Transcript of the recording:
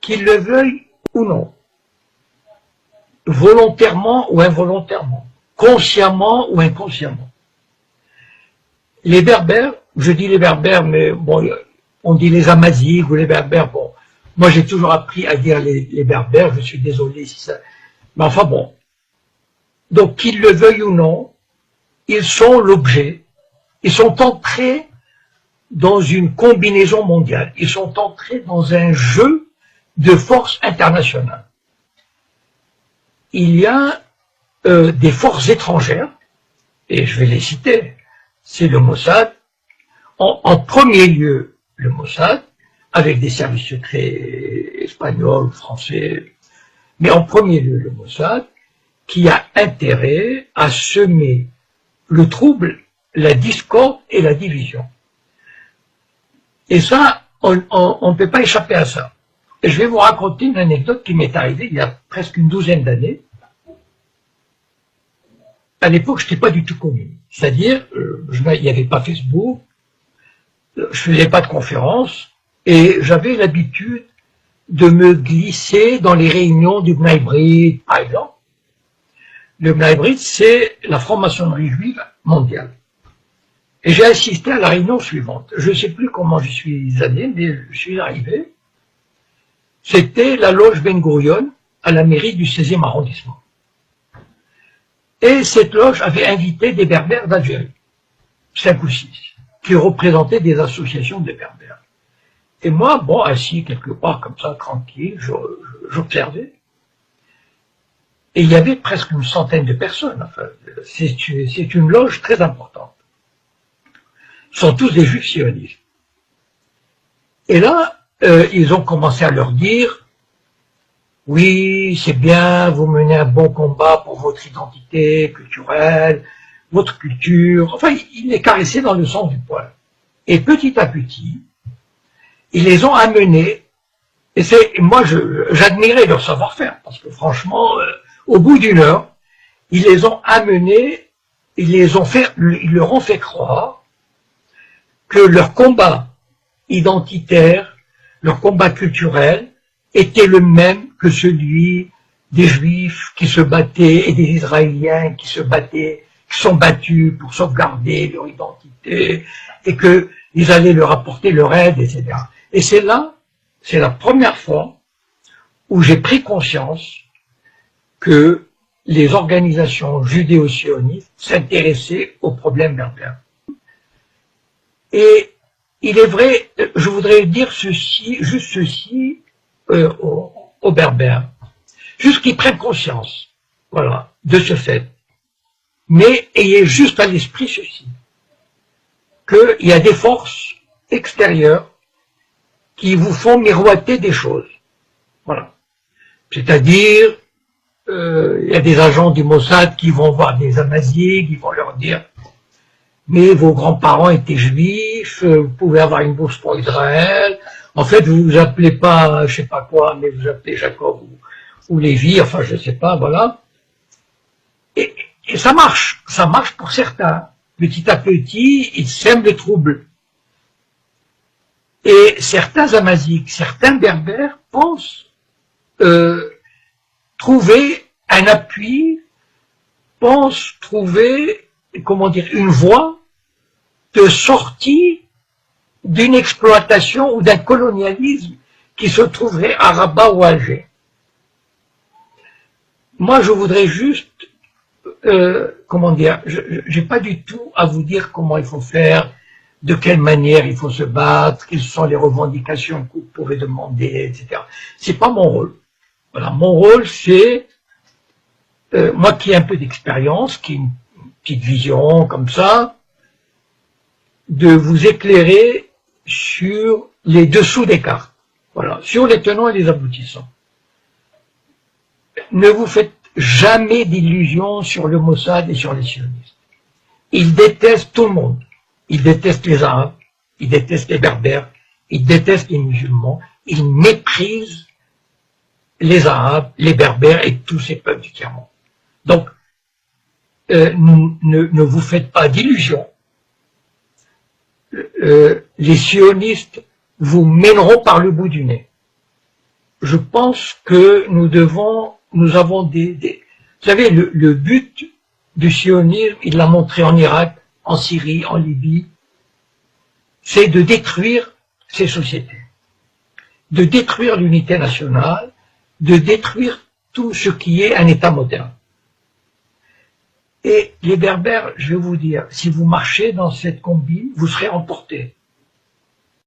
qu'ils le veuillent ou non, volontairement ou involontairement, consciemment ou inconsciemment. Les Berbères, je dis les Berbères, mais bon, on dit les Amazighs ou les Berbères, bon, moi j'ai toujours appris à dire les Berbères, je suis désolé si ça... Mais enfin bon. Donc qu'ils le veuillent ou non, ils sont l'objet, ils sont entrés dans une combinaison mondiale, ils sont entrés dans un jeu de forces internationales. Il y a des forces étrangères, et je vais les citer, c'est le Mossad, en premier lieu le Mossad, avec des services secrets espagnols, français, mais en premier lieu le Mossad, qui a intérêt à semer le trouble, la discorde et la division. Et ça, on ne peut pas échapper à ça. Et je vais vous raconter une anecdote qui m'est arrivée il y a presque une douzaine d'années. À l'époque, je n'étais pas du tout connu. C'est-à-dire, il n'y avait pas Facebook, je faisais pas de conférences, et j'avais l'habitude de me glisser dans les réunions du Bnei Brit, par exemple. Le Bnei Brit, c'est la franc-maçonnerie juive mondiale. Et j'ai assisté à la réunion suivante. Je ne sais plus comment je suis allé, mais je suis arrivé. C'était la loge Ben Gurion à la mairie du 16e arrondissement. Et cette loge avait invité des Berbères d'Algérie, 5 ou 6, qui représentaient des associations de Berbères. Et moi, bon, assis quelque part comme ça, tranquille, j'observais. Et il y avait presque une centaine de personnes. Enfin, c'est une loge très importante. Ce sont tous des juifs sionistes. Et là, ils ont commencé à leur dire, oui, c'est bien, vous menez un bon combat pour votre identité culturelle, votre culture. Enfin, ils les caressaient dans le sens du poil. Et petit à petit, ils les ont amenés, et moi j'admirais leur savoir-faire, parce que franchement, au bout d'une heure, ils les ont amenés, ils leur ont fait croire que leur combat identitaire, leur combat culturel, était le même que celui des Juifs qui se battaient et des Israéliens qui se battaient, qui sont battus pour sauvegarder leur identité et qu'ils allaient leur apporter leur aide, etc. Et c'est la première fois où j'ai pris conscience que les organisations judéo-sionistes s'intéressaient aux problèmes berbères. Et il est vrai, je voudrais dire juste ceci aux Berbères, juste qu'ils prennent conscience, voilà, de ce fait. Mais ayez juste à l'esprit ceci, qu'il y a des forces extérieures qui vous font miroiter des choses, voilà. C'est-à-dire, il y a des agents du Mossad qui vont voir des Amazighs, qui vont leur dire mais vos grands-parents étaient juifs, vous pouvez avoir une bourse pour Israël, en fait vous vous appelez pas je sais pas quoi, mais vous appelez Jacob ou Lévi, enfin je sais pas, voilà. Et ça marche pour certains. Petit à petit, ils sèment le trouble. Et certains Amazighs, certains Berbères pensent trouver un appui, pensent trouver, comment dire, une voie de sortie d'une exploitation ou d'un colonialisme qui se trouverait à Rabat ou à Alger. Moi, je voudrais juste, comment dire, j'ai pas du tout à vous dire comment il faut faire, de quelle manière il faut se battre, quelles sont les revendications que vous pouvez demander, etc. C'est pas mon rôle. Voilà, mon rôle, c'est, moi qui ai un peu d'expérience, qui ai une petite vision comme ça, de vous éclairer sur les dessous des cartes, voilà, sur les tenants et les aboutissants. Ne vous faites jamais d'illusions sur le Mossad et sur les sionistes. Ils détestent tout le monde. Ils détestent les Arabes, ils détestent les Berbères, ils détestent les musulmans, ils méprisent les Arabes, les Berbères et tous ces peuples du tiers-monde. Donc, ne vous faites pas d'illusions. Les sionistes vous mèneront par le bout du nez. je pense que nous avons vous savez, le but du sionisme, il l'a montré en Irak, en Syrie, en Libye, c'est de détruire ces sociétés, de détruire l'unité nationale, de détruire tout ce qui est un État moderne. Et les Berbères, je vais vous dire, si vous marchez dans cette combine, vous serez emportés.